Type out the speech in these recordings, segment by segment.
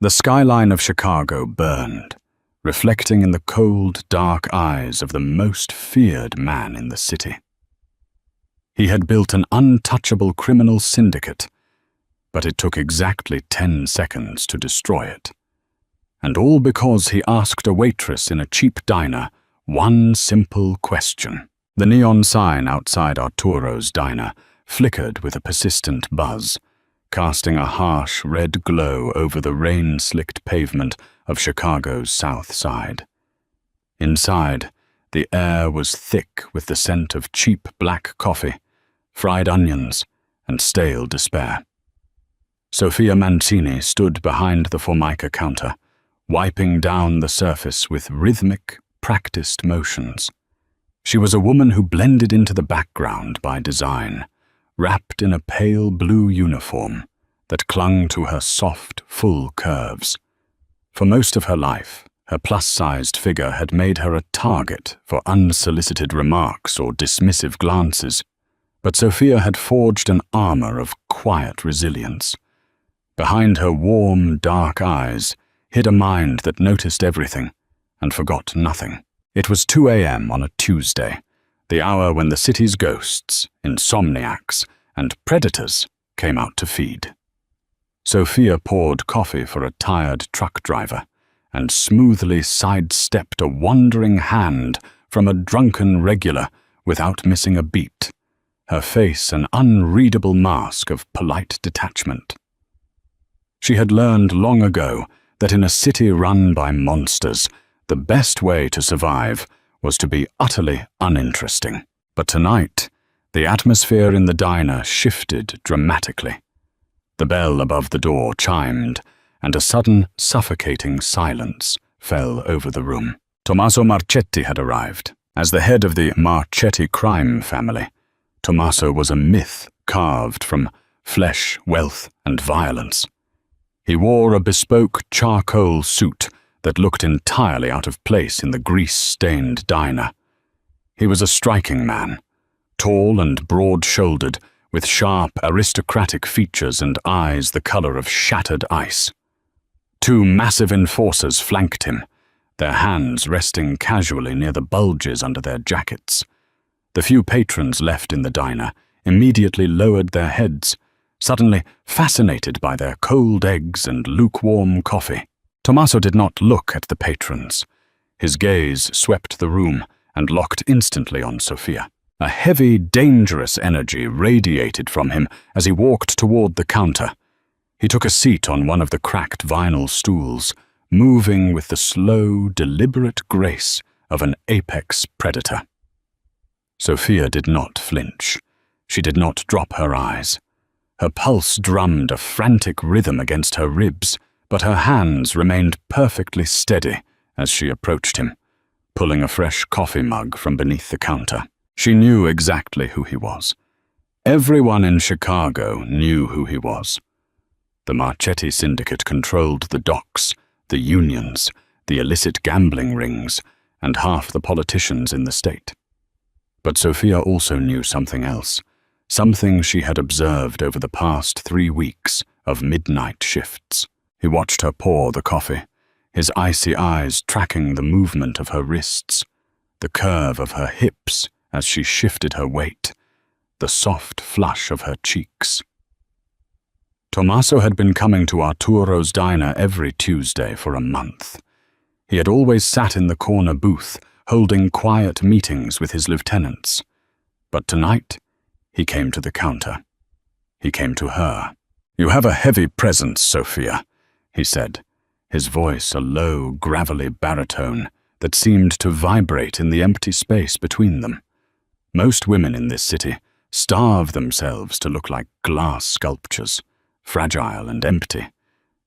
The skyline of Chicago burned, reflecting in the cold, dark eyes of the most feared man in the city. He had built an untouchable criminal syndicate, but it took exactly 10 seconds to destroy it. And all because he asked a waitress in a cheap diner one simple question. The neon sign outside Arturo's diner flickered with a persistent buzz, casting a harsh red glow over the rain-slicked pavement of Chicago's South Side. Inside, the air was thick with the scent of cheap black coffee, fried onions, and stale despair. Sophia Mancini stood behind the Formica counter, wiping down the surface with rhythmic, practiced motions. She was a woman who blended into the background by design, wrapped in a pale blue uniform that clung to her soft, full curves. For most of her life, her plus-sized figure had made her a target for unsolicited remarks or dismissive glances, but Sophia had forged an armor of quiet resilience. Behind her warm, dark eyes hid a mind that noticed everything and forgot nothing. It was 2 a.m. on a Tuesday, the hour when the city's ghosts, insomniacs, and predators came out to feed. Sophia poured coffee for a tired truck driver and smoothly sidestepped a wandering hand from a drunken regular without missing a beat, her face an unreadable mask of polite detachment. She had learned long ago that in a city run by monsters, the best way to survive was to be utterly uninteresting. But tonight, the atmosphere in the diner shifted dramatically. The bell above the door chimed, and a sudden, suffocating silence fell over the room. Tommaso Marchetti had arrived. As the head of the Marchetti crime family, Tommaso was a myth carved from flesh, wealth, and violence. He wore a bespoke charcoal suit that looked entirely out of place in the grease-stained diner. He was a striking man, tall and broad-shouldered, with sharp, aristocratic features and eyes the color of shattered ice. 2 massive enforcers flanked him, their hands resting casually near the bulges under their jackets. The few patrons left in the diner immediately lowered their heads, suddenly fascinated by their cold eggs and lukewarm coffee. Tommaso did not look at the patrons. His gaze swept the room and locked instantly on Sophia. A heavy, dangerous energy radiated from him as he walked toward the counter. He took a seat on one of the cracked vinyl stools, moving with the slow, deliberate grace of an apex predator. Sophia did not flinch. She did not drop her eyes. Her pulse drummed a frantic rhythm against her ribs, but her hands remained perfectly steady as she approached him, pulling a fresh coffee mug from beneath the counter. She knew exactly who he was. Everyone in Chicago knew who he was. The Marchetti syndicate controlled the docks, the unions, the illicit gambling rings, and half the politicians in the state. But Sophia also knew something else, something she had observed over the past 3 weeks of midnight shifts. He watched her pour the coffee, his icy eyes tracking the movement of her wrists, the curve of her hips as she shifted her weight, the soft flush of her cheeks. Tommaso had been coming to Arturo's diner every Tuesday for a month. He had always sat in the corner booth, holding quiet meetings with his lieutenants. But tonight, he came to the counter. He came to her. "You have a heavy presence, Sophia," he said, his voice a low, gravelly baritone that seemed to vibrate in the empty space between them. Most women in this city starve themselves to look like glass sculptures, fragile and empty.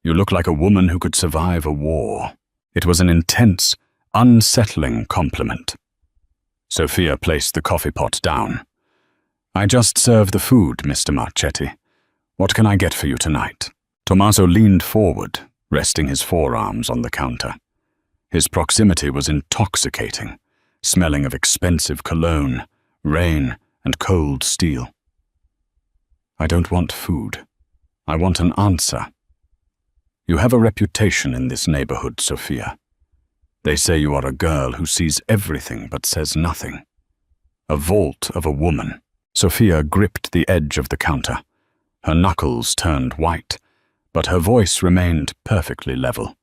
You look like a woman who could survive a war. It was an intense, unsettling compliment. Sophia placed the coffee pot down. "I just serve the food, Mr. Marchetti. What can I get for you tonight?" Tommaso leaned forward, resting his forearms on the counter. His proximity was intoxicating, smelling of expensive cologne, rain, and cold steel. "I don't want food. I want an answer." You have a reputation in this neighborhood, Sophia. They say you are a girl who sees everything but says nothing. A vault of a woman. Sophia gripped the edge of the counter. Her knuckles turned white, but her voice remained perfectly level.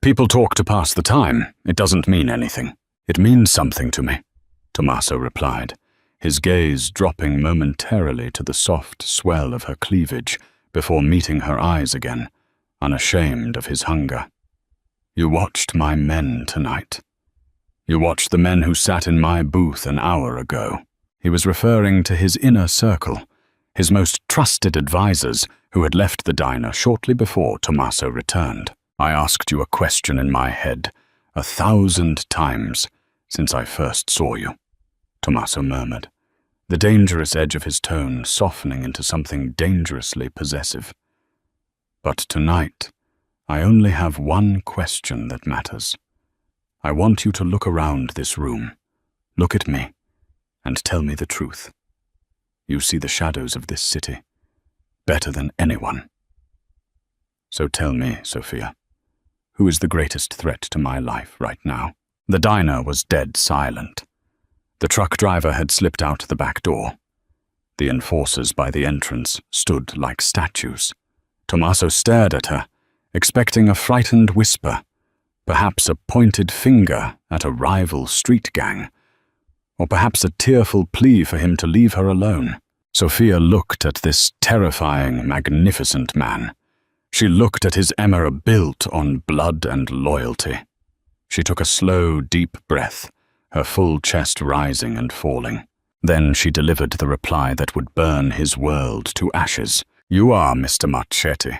People talk to pass the time. It doesn't mean anything. It means something to me, Tommaso replied, his gaze dropping momentarily to the soft swell of her cleavage before meeting her eyes again, unashamed of his hunger. You watched my men tonight. You watched the men who sat in my booth an hour ago. He was referring to his inner circle, his most trusted advisors who had left the diner shortly before Tommaso returned. I asked you a question in my head 1,000 times since I first saw you, Tommaso murmured, the dangerous edge of his tone softening into something dangerously possessive. But tonight, I only have one question that matters. I want you to look around this room, look at me, and tell me the truth. You see the shadows of this city better than anyone. So tell me, Sophia, who is the greatest threat to my life right now? The diner was dead silent. The truck driver had slipped out the back door. The enforcers by the entrance stood like statues. Tommaso stared at her, expecting a frightened whisper, perhaps a pointed finger at a rival street gang, or perhaps a tearful plea for him to leave her alone. Sophia looked at this terrifying, magnificent man. She looked at his emir built on blood and loyalty. She took a slow, deep breath, her full chest rising and falling. Then she delivered the reply that would burn his world to ashes. You are Mr. Machete,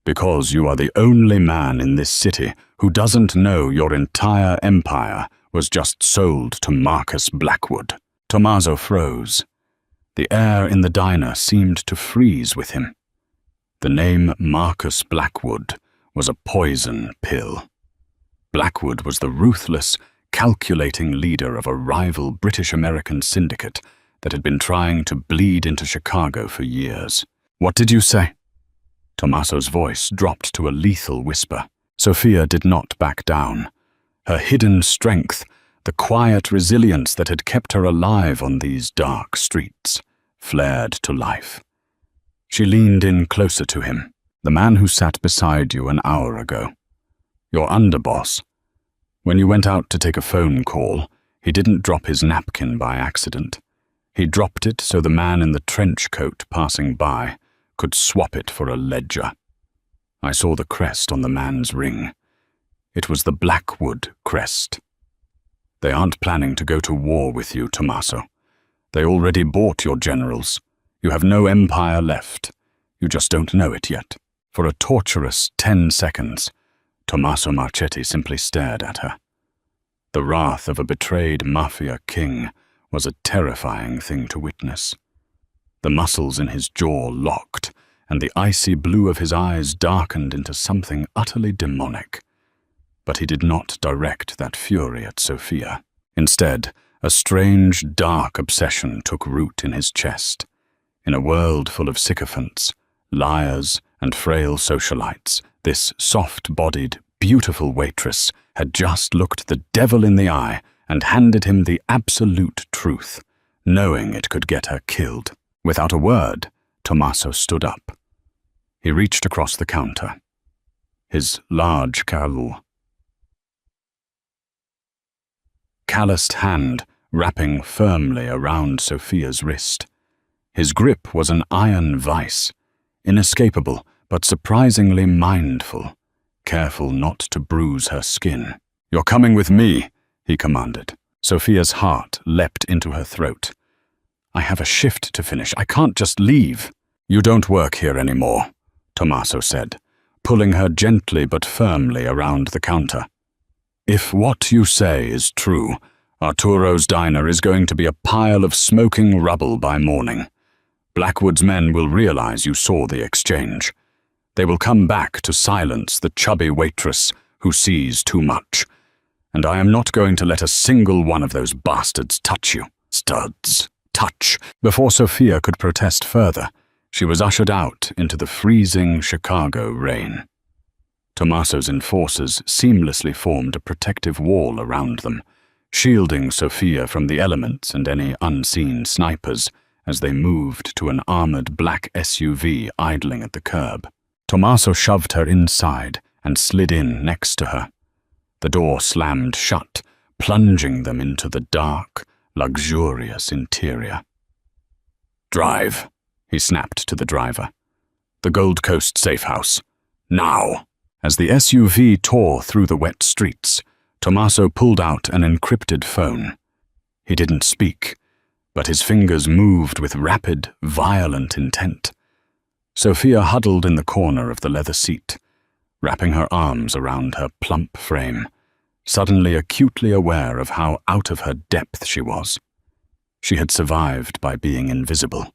because you are the only man in this city who doesn't know your entire empire was just sold to Marcus Blackwood. Tommaso froze. The air in the diner seemed to freeze with him. The name Marcus Blackwood was a poison pill. Blackwood was the ruthless, calculating leader of a rival British-American syndicate that had been trying to bleed into Chicago for years. What did you say? Tommaso's voice dropped to a lethal whisper. Sophia did not back down. Her hidden strength, the quiet resilience that had kept her alive on these dark streets, flared to life. She leaned in closer to him, the man who sat beside you an hour ago. Your underboss. When you went out to take a phone call, he didn't drop his napkin by accident. He dropped it so the man in the trench coat passing by could swap it for a ledger. I saw the crest on the man's ring. It was the Blackwood crest. They aren't planning to go to war with you, Tommaso. They already bought your generals. You have no empire left. You just don't know it yet. For a torturous 10 seconds, Tommaso Machete simply stared at her. The wrath of a betrayed mafia king was a terrifying thing to witness. The muscles in his jaw locked, and the icy blue of his eyes darkened into something utterly demonic. But he did not direct that fury at Sophia. Instead, a strange, dark obsession took root in his chest. In a world full of sycophants, liars, and frail socialites, this soft-bodied, beautiful waitress had just looked the devil in the eye and handed him the absolute truth, knowing it could get her killed. Without a word, Tommaso stood up. He reached across the counter. His large calloused hand wrapping firmly around Sophia's wrist. His grip was an iron vice, inescapable but surprisingly mindful, careful not to bruise her skin. "You're coming with me," he commanded. Sophia's heart leapt into her throat. "I have a shift to finish. I can't just leave." "You don't work here anymore," Tommaso said, pulling her gently but firmly around the counter. "If what you say is true, Arturo's diner is going to be a pile of smoking rubble by morning. Blackwood's men will realize you saw the exchange. They will come back to silence the chubby waitress who sees too much. And I am not going to let a single one of those bastards touch you. Studs. Touch." Before Sophia could protest further, she was ushered out into the freezing Chicago rain. Tommaso's enforcers seamlessly formed a protective wall around them, shielding Sofia from the elements and any unseen snipers as they moved to an armored black SUV idling at the curb. Tommaso shoved her inside and slid in next to her. The door slammed shut, plunging them into the dark, luxurious interior. "Drive," he snapped to the driver. "The Gold Coast safe house. Now." As the SUV tore through the wet streets, Tommaso pulled out an encrypted phone. He didn't speak, but his fingers moved with rapid, violent intent. Sofia huddled in the corner of the leather seat, wrapping her arms around her plump frame, suddenly acutely aware of how out of her depth she was. She had survived by being invisible,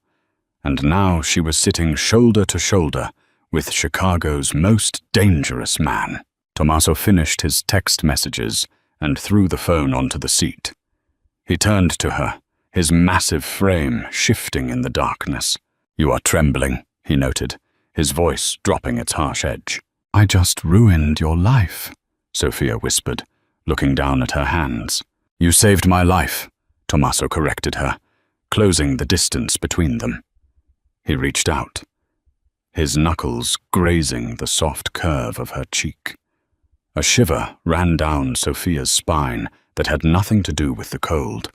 and now she was sitting shoulder to shoulder with Chicago's most dangerous man. Tommaso finished his text messages and threw the phone onto the seat. He turned to her, his massive frame shifting in the darkness. "You are trembling," he noted, his voice dropping its harsh edge. "I just ruined your life," Sofia whispered, looking down at her hands. "You saved my life," Tommaso corrected her, closing the distance between them. He reached out, his knuckles grazing the soft curve of her cheek. A shiver ran down Sofia's spine that had nothing to do with the cold.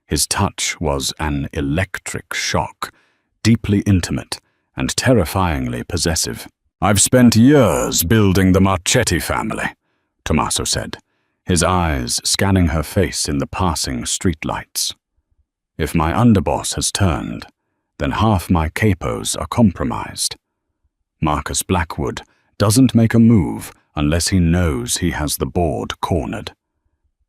His touch was an electric shock, deeply intimate and terrifyingly possessive. "I've spent years building the Marchetti family," Tommaso said, his eyes scanning her face in the passing streetlights. "If my underboss has turned, then half my capos are compromised. Marcus Blackwood doesn't make a move unless he knows he has the board cornered.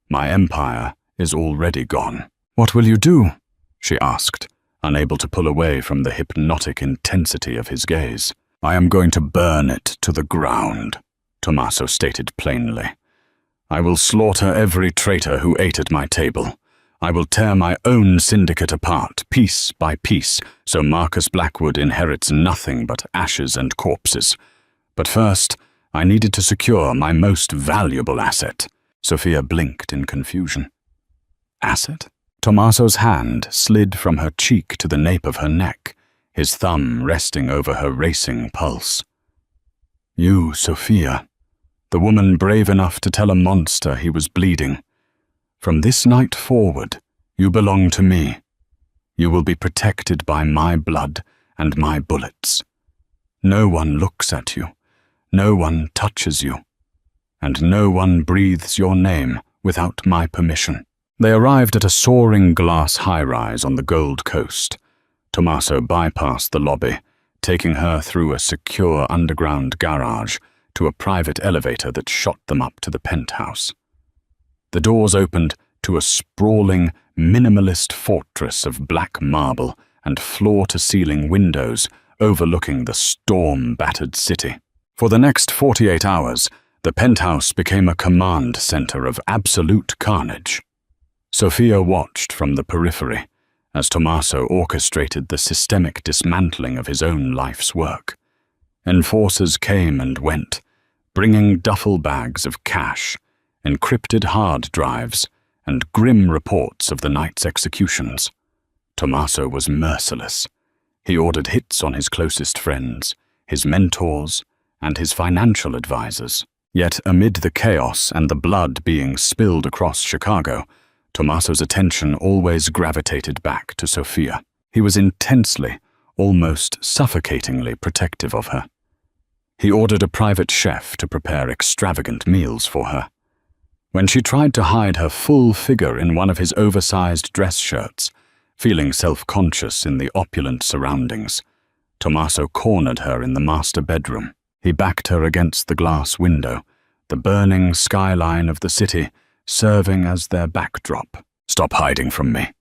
My empire is already gone." "What will you do?" she asked, unable to pull away from the hypnotic intensity of his gaze. "I am going to burn it to the ground," Tommaso stated plainly. "I will slaughter every traitor who ate at my table. I will tear my own syndicate apart, piece by piece, so Marcus Blackwood inherits nothing but ashes and corpses. But first, I needed to secure my most valuable asset." Sofia blinked in confusion. "Asset?" Tommaso's hand slid from her cheek to the nape of her neck, his thumb resting over her racing pulse. "You, Sofia, the woman brave enough to tell a monster he was bleeding. From this night forward, you belong to me. You will be protected by my blood and my bullets. No one looks at you, no one touches you, and no one breathes your name without my permission." They arrived at a soaring glass high-rise on the Gold Coast. Tommaso bypassed the lobby, taking her through a secure underground garage to a private elevator that shot them up to the penthouse. The doors opened to a sprawling, minimalist fortress of black marble and floor-to-ceiling windows overlooking the storm-battered city. For the next 48 hours, the penthouse became a command center of absolute carnage. Sofia watched from the periphery as Tommaso orchestrated the systemic dismantling of his own life's work. Enforcers came and went, bringing duffel bags of cash, encrypted hard drives, and grim reports of the night's executions. Tommaso was merciless. He ordered hits on his closest friends, his mentors, and his financial advisors. Yet amid the chaos and the blood being spilled across Chicago, Tommaso's attention always gravitated back to Sofia. He was intensely, almost suffocatingly protective of her. He ordered a private chef to prepare extravagant meals for her. When she tried to hide her full figure in one of his oversized dress shirts, feeling self-conscious in the opulent surroundings, Tommaso cornered her in the master bedroom. He backed her against the glass window, the burning skyline of the city serving as their backdrop. "Stop hiding from me,"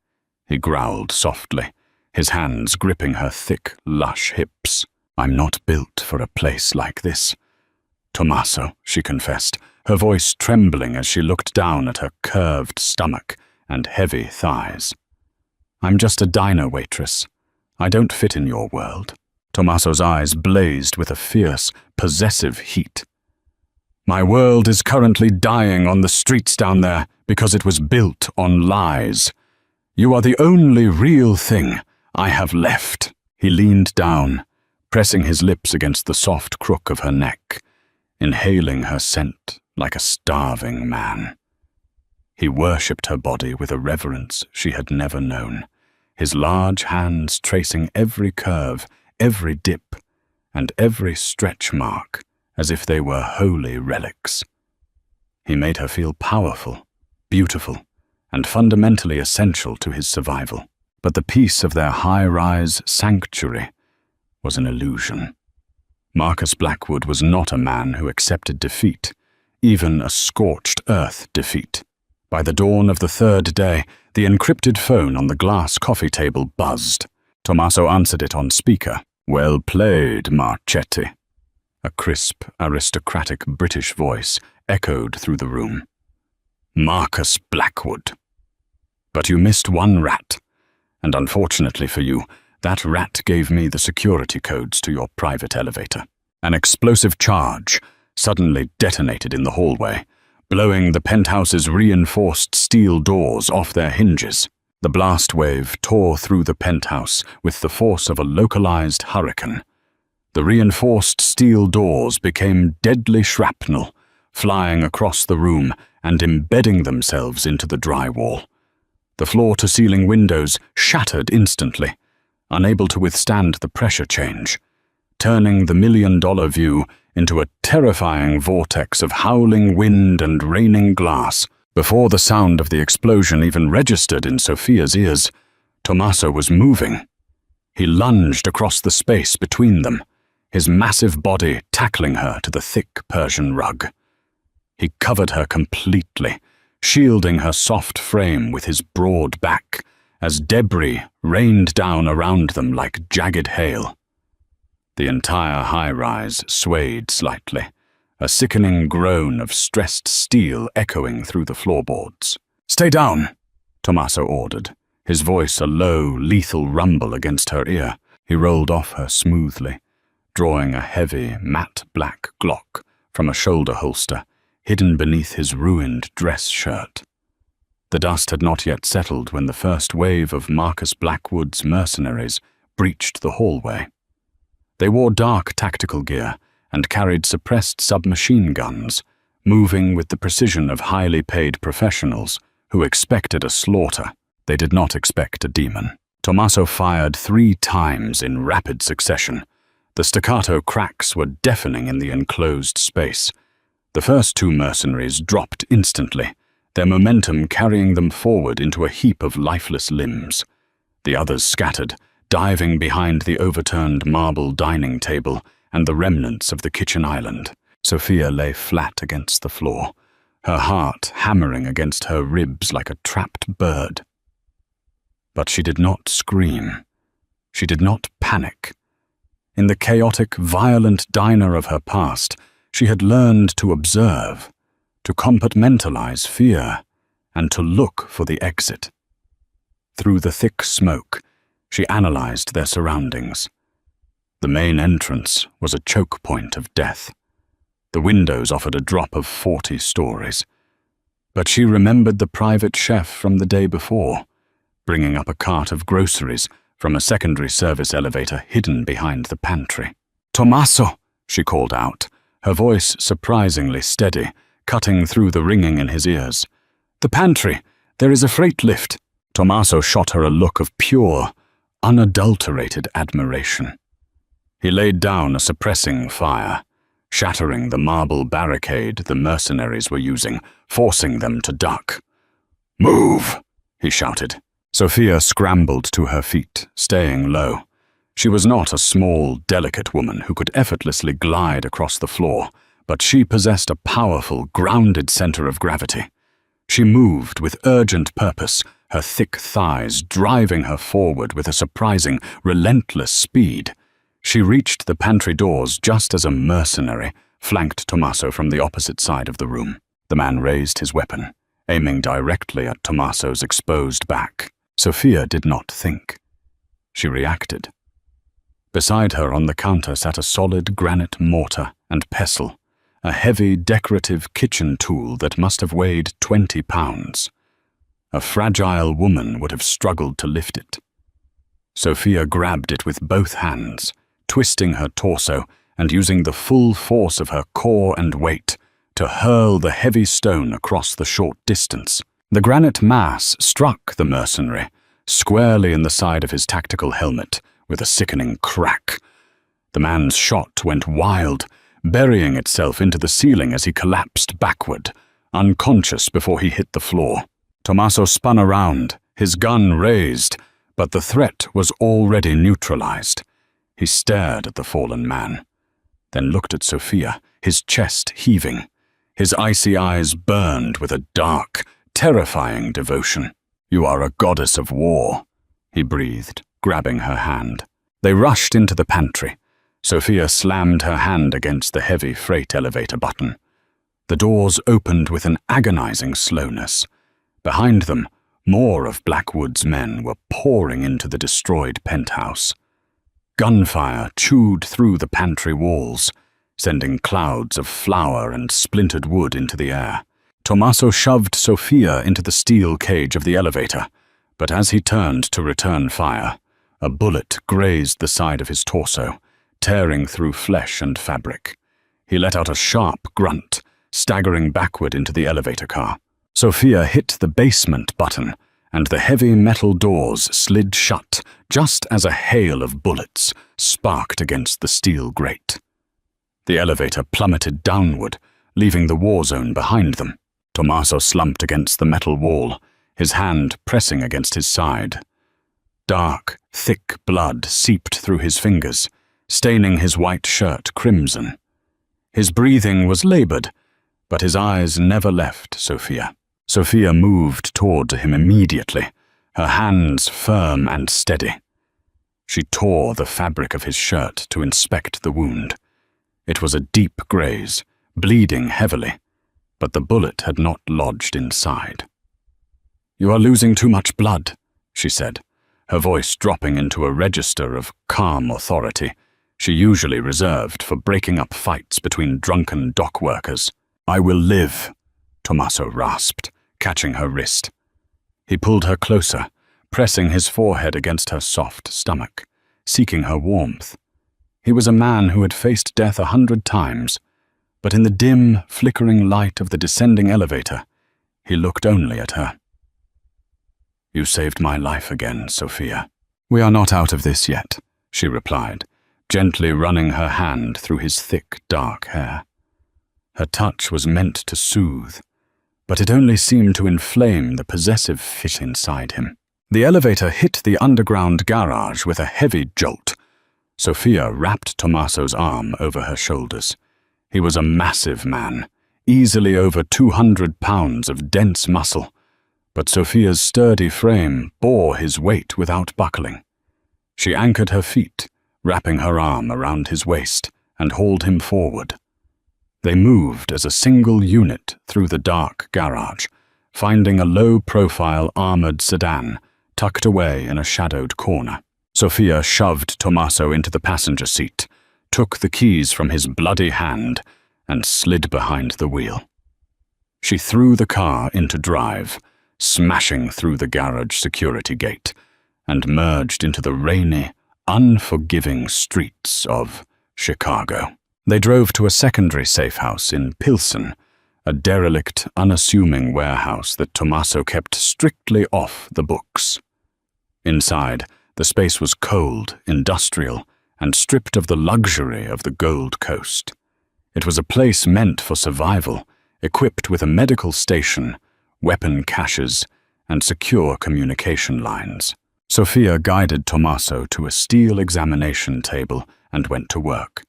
he growled softly, his hands gripping her thick, lush hips. "I'm not built for a place like this." "Tommaso," she confessed, her voice trembling as she looked down at her curved stomach and heavy thighs. "I'm just a diner waitress. I don't fit in your world." Tommaso's eyes blazed with a fierce, possessive heat. My world is currently dying on the streets down there because it was built on lies. You are the only real thing I have left." He leaned down, pressing his lips against the soft crook of her neck, inhaling her scent like a starving man. He worshipped her body with a reverence she had never known, his large hands tracing every curve, every dip, and every stretch mark as if they were holy relics. He made her feel powerful, beautiful, and fundamentally essential to his survival. But the peace of their high-rise sanctuary was an illusion. Marcus Blackwood was not a man who accepted defeat, even a scorched earth defeat. By the dawn of the third day, the encrypted phone on the glass coffee table buzzed. Tommaso answered it on speaker. "Well played, Marchetti." A crisp, aristocratic British voice echoed through the room. "Marcus Blackwood. But you missed one rat, and unfortunately for you, that rat gave me the security codes to your private elevator." An explosive charge suddenly detonated in the hallway, blowing the penthouse's reinforced steel doors off their hinges. The blast wave tore through the penthouse with the force of a localized hurricane. The reinforced steel doors became deadly shrapnel, flying across the room and embedding themselves into the drywall. The floor-to-ceiling windows shattered instantly, unable to withstand the pressure change, turning the million-dollar view into a terrifying vortex of howling wind and raining glass. Before the sound of the explosion even registered in Sophia's ears, Tommaso was moving. He lunged across the space between them, his massive body tackling her to the thick Persian rug. He covered her completely, shielding her soft frame with his broad back, as debris rained down around them like jagged hail. The entire high-rise swayed slightly, a sickening groan of stressed steel echoing through the floorboards. "Stay down," Tommaso ordered, his voice a low, lethal rumble against her ear. He rolled off her smoothly, drawing a heavy, matte black Glock from a shoulder holster hidden beneath his ruined dress shirt. The dust had not yet settled when the first wave of Marcus Blackwood's mercenaries breached the hallway. They wore dark tactical gear and carried suppressed submachine guns, moving with the precision of highly paid professionals who expected a slaughter. They did not expect a demon. Tommaso fired 3 times in rapid succession. The staccato cracks were deafening in the enclosed space. The first 2 mercenaries dropped instantly, their momentum carrying them forward into a heap of lifeless limbs. The others scattered, diving behind the overturned marble dining table and the remnants of the kitchen island. Sophia lay flat against the floor, her heart hammering against her ribs like a trapped bird. But she did not scream. She did not panic. In the chaotic, violent diner of her past, she had learned to observe, to compartmentalize fear, and to look for the exit. Through the thick smoke, she analyzed their surroundings. The main entrance was a choke point of death. The windows offered a drop of 40 stories. But she remembered the private chef from the day before, bringing up a cart of groceries from a secondary service elevator hidden behind the pantry. "Tommaso," she called out, her voice surprisingly steady, cutting through the ringing in his ears. "The pantry! There is a freight lift!" Tommaso shot her a look of pure, unadulterated admiration. He laid down a suppressing fire, shattering the marble barricade the mercenaries were using, forcing them to duck. "Move!" he shouted. Sophia scrambled to her feet, staying low. She was not a small, delicate woman who could effortlessly glide across the floor, but she possessed a powerful, grounded center of gravity. She moved with urgent purpose, her thick thighs driving her forward with a surprising, relentless speed. She reached the pantry doors just as a mercenary flanked Tommaso from the opposite side of the room. The man raised his weapon, aiming directly at Tommaso's exposed back. Sophia did not think. She reacted. Beside her on the counter sat a solid granite mortar and pestle, a heavy decorative kitchen tool that must have weighed 20 pounds. A fragile woman would have struggled to lift it. Sophia grabbed it with both hands, twisting her torso and using the full force of her core and weight to hurl the heavy stone across the short distance. The granite mass struck the mercenary squarely in the side of his tactical helmet with a sickening crack. The man's shot went wild, burying itself into the ceiling as he collapsed backward, unconscious before he hit the floor. Tommaso spun around, his gun raised, but the threat was already neutralized. He stared at the fallen man, then looked at Sophia, his chest heaving. His icy eyes burned with a dark, terrifying devotion. "You are a goddess of war," he breathed, grabbing her hand. They rushed into the pantry. Sophia slammed her hand against the heavy freight elevator button. The doors opened with an agonizing slowness. Behind them, more of Blackwood's men were pouring into the destroyed penthouse. Gunfire chewed through the pantry walls, sending clouds of flour and splintered wood into the air. Tommaso shoved Sophia into the steel cage of the elevator, but as he turned to return fire, a bullet grazed the side of his torso, tearing through flesh and fabric. He let out a sharp grunt, staggering backward into the elevator car. Sophia hit the basement button, and the heavy metal doors slid shut just as a hail of bullets sparked against the steel grate. The elevator plummeted downward, leaving the war zone behind them. Tommaso slumped against the metal wall, his hand pressing against his side. Dark, thick blood seeped through his fingers, staining his white shirt crimson. His breathing was labored, but his eyes never left Sophia. Sophia moved toward him immediately, her hands firm and steady. She tore the fabric of his shirt to inspect the wound. It was a deep graze, bleeding heavily, but the bullet had not lodged inside. "You are losing too much blood," she said, her voice dropping into a register of calm authority she usually reserved for breaking up fights between drunken dock workers. "I will live," Tommaso rasped, catching her wrist. He pulled her closer, pressing his forehead against her soft stomach, seeking her warmth. He was a man who had faced death 100 times, but in the dim, flickering light of the descending elevator, he looked only at her. "You saved my life again, Sophia." "We are not out of this yet," she replied, gently running her hand through his thick, dark hair. Her touch was meant to soothe, but it only seemed to inflame the possessive fit inside him. The elevator hit the underground garage with a heavy jolt. Sophia wrapped Tommaso's arm over her shoulders. He was a massive man, easily over 200 pounds of dense muscle, but Sophia's sturdy frame bore his weight without buckling. She anchored her feet, wrapping her arm around his waist, and hauled him forward. They moved as a single unit through the dark garage, finding a low-profile armored sedan tucked away in a shadowed corner. Sophia shoved Tommaso into the passenger seat, took the keys from his bloody hand, and slid behind the wheel. She threw the car into drive, smashing through the garage security gate, and merged into the rainy, unforgiving streets of Chicago. They drove to a secondary safe house in Pilsen, a derelict, unassuming warehouse that Tommaso kept strictly off the books. Inside, the space was cold, industrial, and stripped of the luxury of the Gold Coast. It was a place meant for survival, equipped with a medical station, weapon caches, and secure communication lines. Sophia guided Tommaso to a steel examination table and went to work.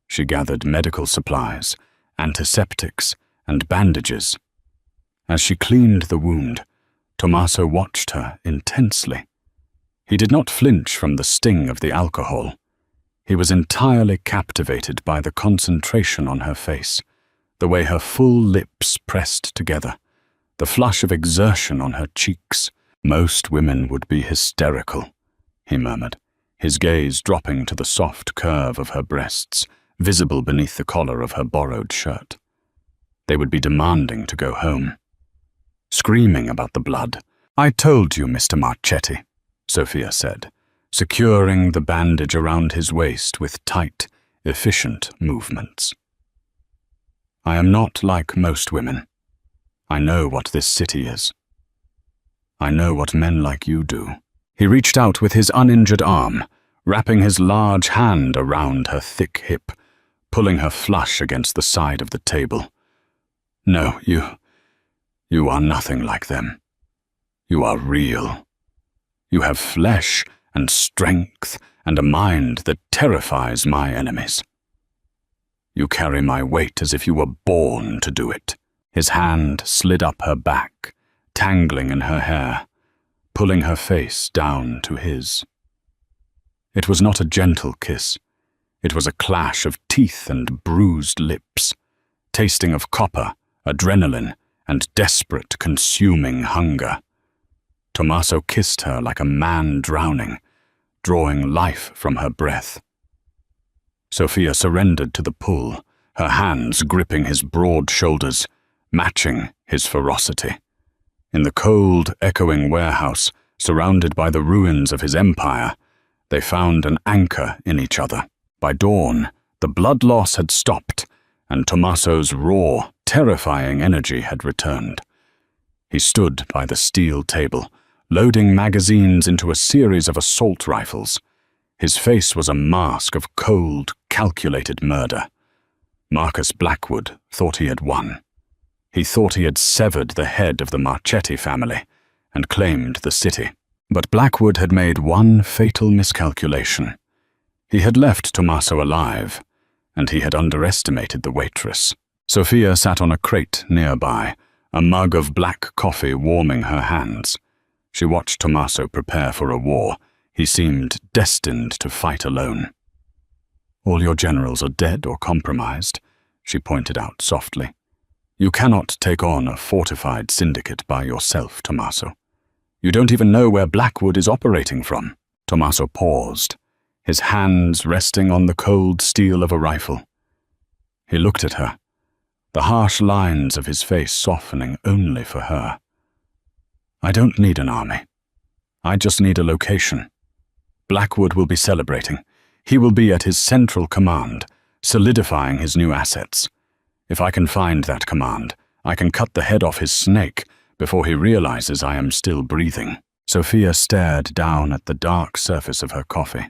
She gathered medical supplies, antiseptics, and bandages. As she cleaned the wound, Tommaso watched her intensely. He did not flinch from the sting of the alcohol. He was entirely captivated by the concentration on her face, the way her full lips pressed together, the flush of exertion on her cheeks. "Most women would be hysterical," he murmured, his gaze dropping to the soft curve of her breasts, visible beneath the collar of her borrowed shirt. They would be demanding to go home, screaming about the blood. "I told you, Mr. Marchetti," Sophia said, securing the bandage around his waist with tight, efficient movements. "I am not like most women. I know what this city is. I know what men like you do." He reached out with his uninjured arm, wrapping his large hand around her thick hip, pulling her flush against the side of the table. "No, you are nothing like them. You are real. You have flesh and strength and a mind that terrifies my enemies. You carry my weight as if you were born to do it." His hand slid up her back, tangling in her hair, pulling her face down to his. It was not a gentle kiss. It was a clash of teeth and bruised lips, tasting of copper, adrenaline, and desperate, consuming hunger. Tommaso kissed her like a man drowning, drawing life from her breath. Sophia surrendered to the pull, her hands gripping his broad shoulders, matching his ferocity. In the cold, echoing warehouse, surrounded by the ruins of his empire, they found an anchor in each other. By dawn, the blood loss had stopped, and Tommaso's raw, terrifying energy had returned. He stood by the steel table, loading magazines into a series of assault rifles. His face was a mask of cold, calculated murder. Marcus Blackwood thought he had won. He thought he had severed the head of the Marchetti family and claimed the city. But Blackwood had made one fatal miscalculation. He had left Tommaso alive, and he had underestimated the waitress. Sophia sat on a crate nearby, a mug of black coffee warming her hands. She watched Tommaso prepare for a war. He seemed destined to fight alone. "All your generals are dead or compromised," she pointed out softly. "You cannot take on a fortified syndicate by yourself, Tommaso. You don't even know where Blackwood is operating from." Tommaso paused, his hands resting on the cold steel of a rifle. He looked at her, the harsh lines of his face softening only for her. "I don't need an army. I just need a location. Blackwood will be celebrating. He will be at his central command, solidifying his new assets. If I can find that command, I can cut the head off his snake before he realizes I am still breathing." Sophia stared down at the dark surface of her coffee.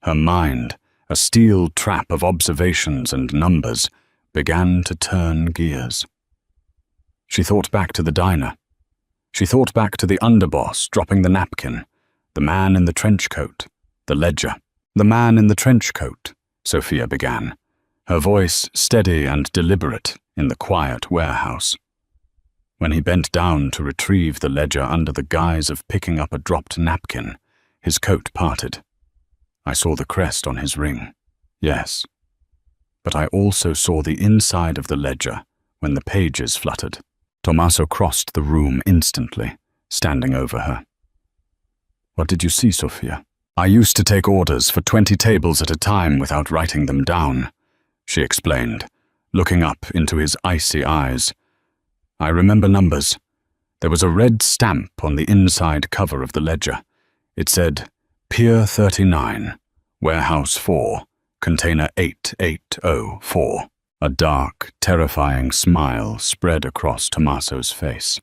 Her mind, a steel trap of observations and numbers, began to turn gears. She thought back to the diner. She thought back to the underboss dropping the napkin, the man in the trench coat, the ledger. "The man in the trench coat," Sophia began, her voice steady and deliberate in the quiet warehouse. When he bent down to retrieve the ledger under the guise of picking up a dropped napkin, his coat parted. "I saw the crest on his ring, yes. But I also saw the inside of the ledger when the pages fluttered." Tommaso crossed the room instantly, standing over her. "What did you see, Sophia?" "I used to take orders for 20 tables at a time without writing them down," she explained, looking up into his icy eyes. "I remember numbers. There was a red stamp on the inside cover of the ledger. It said, Pier 39, Warehouse 4, Container 8804. A dark, terrifying smile spread across Tommaso's face.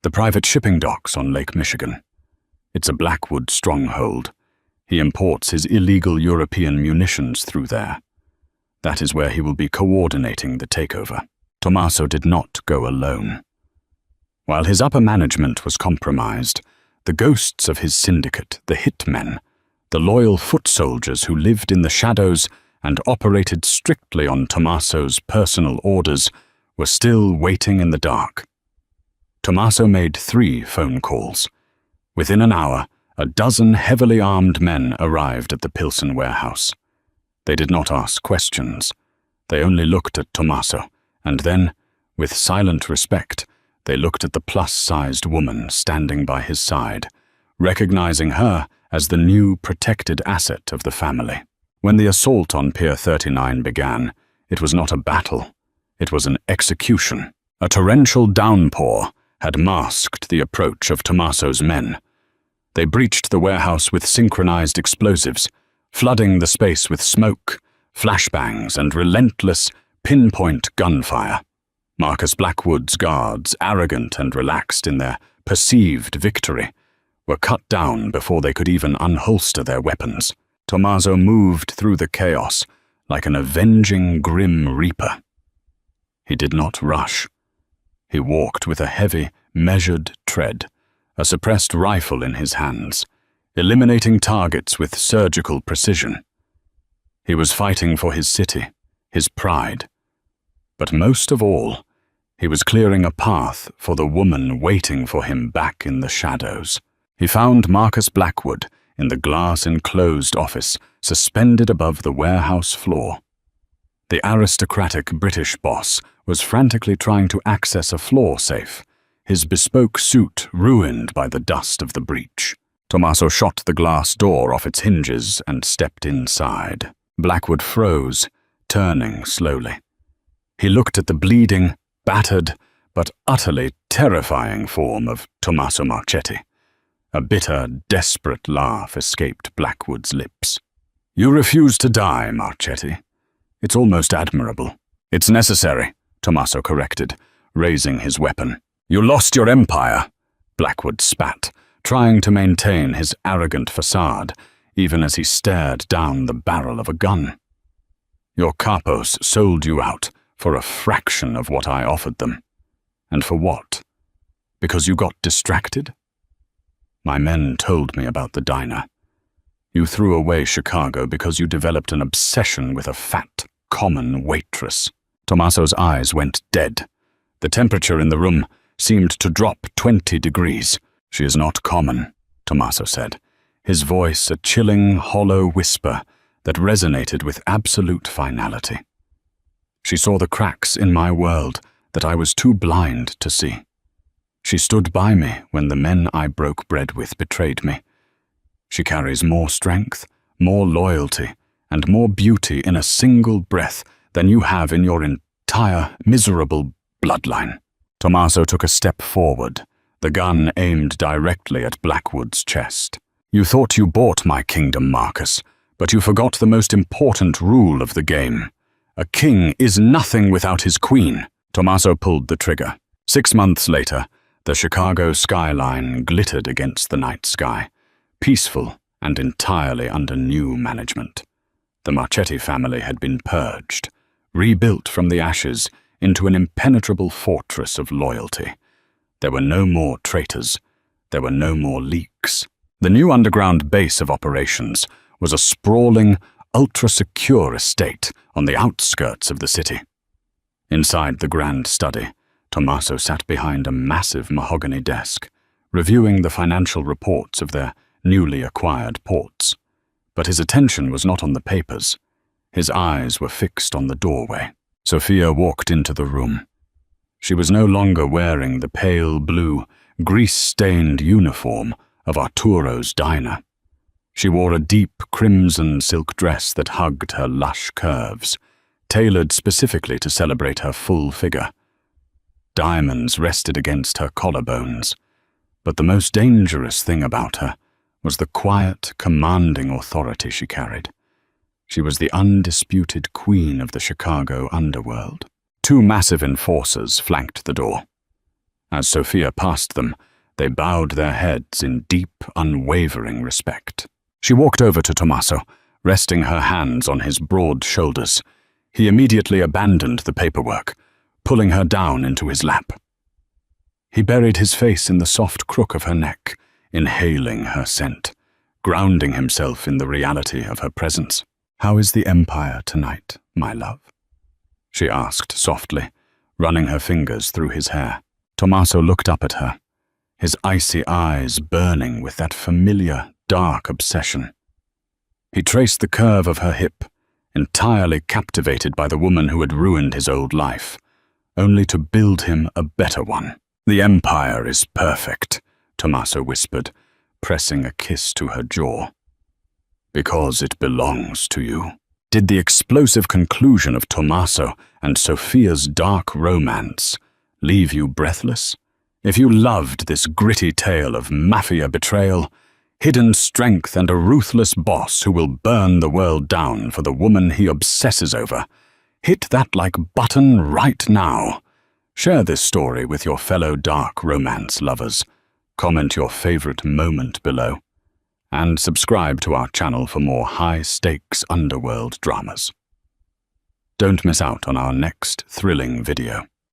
"The private shipping docks on Lake Michigan. It's a Blackwood stronghold. He imports his illegal European munitions through there. That is where he will be coordinating the takeover." Tommaso did not go alone. While his upper management was compromised, the ghosts of his syndicate, the hitmen, the loyal foot soldiers who lived in the shadows and operated strictly on Tommaso's personal orders, were still waiting in the dark. Tommaso made 3 phone calls. Within an hour, a dozen heavily armed men arrived at the Pilsen warehouse. They did not ask questions. They only looked at Tommaso, and then, with silent respect, they looked at the plus-sized woman standing by his side, recognizing her as the new protected asset of the family. When the assault on Pier 39 began, it was not a battle. It was an execution. A torrential downpour had masked the approach of Tommaso's men. They breached the warehouse with synchronized explosives, flooding the space with smoke, flashbangs, and relentless, pinpoint gunfire. Marcus Blackwood's guards, arrogant and relaxed in their perceived victory, were cut down before they could even unholster their weapons. Tommaso moved through the chaos like an avenging grim reaper. He did not rush. He walked with a heavy, measured tread, a suppressed rifle in his hands, eliminating targets with surgical precision. He was fighting for his city, his pride. But most of all, he was clearing a path for the woman waiting for him back in the shadows. He found Marcus Blackwood in the glass-enclosed office, suspended above the warehouse floor. The aristocratic British boss was frantically trying to access a floor safe, his bespoke suit ruined by the dust of the breach. Tommaso shot the glass door off its hinges and stepped inside. Blackwood froze, turning slowly. He looked at the bleeding, battered, but utterly terrifying form of Tommaso Marchetti. A bitter, desperate laugh escaped Blackwood's lips. "You refuse to die, Marchetti. It's almost admirable." "It's necessary," Tommaso corrected, raising his weapon. "You lost your empire," Blackwood spat, trying to maintain his arrogant facade, even as he stared down the barrel of a gun. "Your capos sold you out for a fraction of what I offered them. And for what? Because you got distracted? My men told me about the diner. You threw away Chicago because you developed an obsession with a fat, common waitress." Tommaso's eyes went dead. The temperature in the room seemed to drop 20 degrees. "She is not common," Tommaso said, his voice a chilling, hollow whisper that resonated with absolute finality. "She saw the cracks in my world that I was too blind to see. She stood by me when the men I broke bread with betrayed me. She carries more strength, more loyalty, and more beauty in a single breath than you have in your entire miserable bloodline." Tommaso took a step forward, the gun aimed directly at Blackwood's chest. "You thought you bought my kingdom, Marcus, but you forgot the most important rule of the game. A king is nothing without his queen." Tommaso pulled the trigger. 6 months later, the Chicago skyline glittered against the night sky, peaceful and entirely under new management. The Marchetti family had been purged, rebuilt from the ashes into an impenetrable fortress of loyalty. There were no more traitors. There were no more leaks. The new underground base of operations was a sprawling, ultra-secure estate on the outskirts of the city. Inside the grand study, Tommaso sat behind a massive mahogany desk, reviewing the financial reports of their newly acquired ports. But his attention was not on the papers. His eyes were fixed on the doorway. Sophia walked into the room. She was no longer wearing the pale blue, grease-stained uniform of Arturo's diner. She wore a deep crimson silk dress that hugged her lush curves, tailored specifically to celebrate her full figure. Diamonds rested against her collarbones, but the most dangerous thing about her was the quiet, commanding authority she carried. She was the undisputed queen of the Chicago underworld. 2 massive enforcers flanked the door. As Sophia passed them, they bowed their heads in deep, unwavering respect. She walked over to Tommaso, resting her hands on his broad shoulders. He immediately abandoned the paperwork, pulling her down into his lap. He buried his face in the soft crook of her neck, inhaling her scent, grounding himself in the reality of her presence. "How is the Empire tonight, my love?" she asked softly, running her fingers through his hair. Tommaso looked up at her, his icy eyes burning with that familiar, dark obsession. He traced the curve of her hip, entirely captivated by the woman who had ruined his old life, only to build him a better one. "The Empire is perfect," Tommaso whispered, pressing a kiss to her jaw. because it belongs to you. Did the explosive conclusion of Tommaso and Sophia's dark romance leave you breathless? If you loved this gritty tale of mafia betrayal, hidden strength, and a ruthless boss who will burn the world down for the woman he obsesses over, hit that like button right now. Share this story with your fellow dark romance lovers. Comment your favorite moment below. And subscribe to our channel for more high-stakes underworld dramas. Don't miss out on our next thrilling video.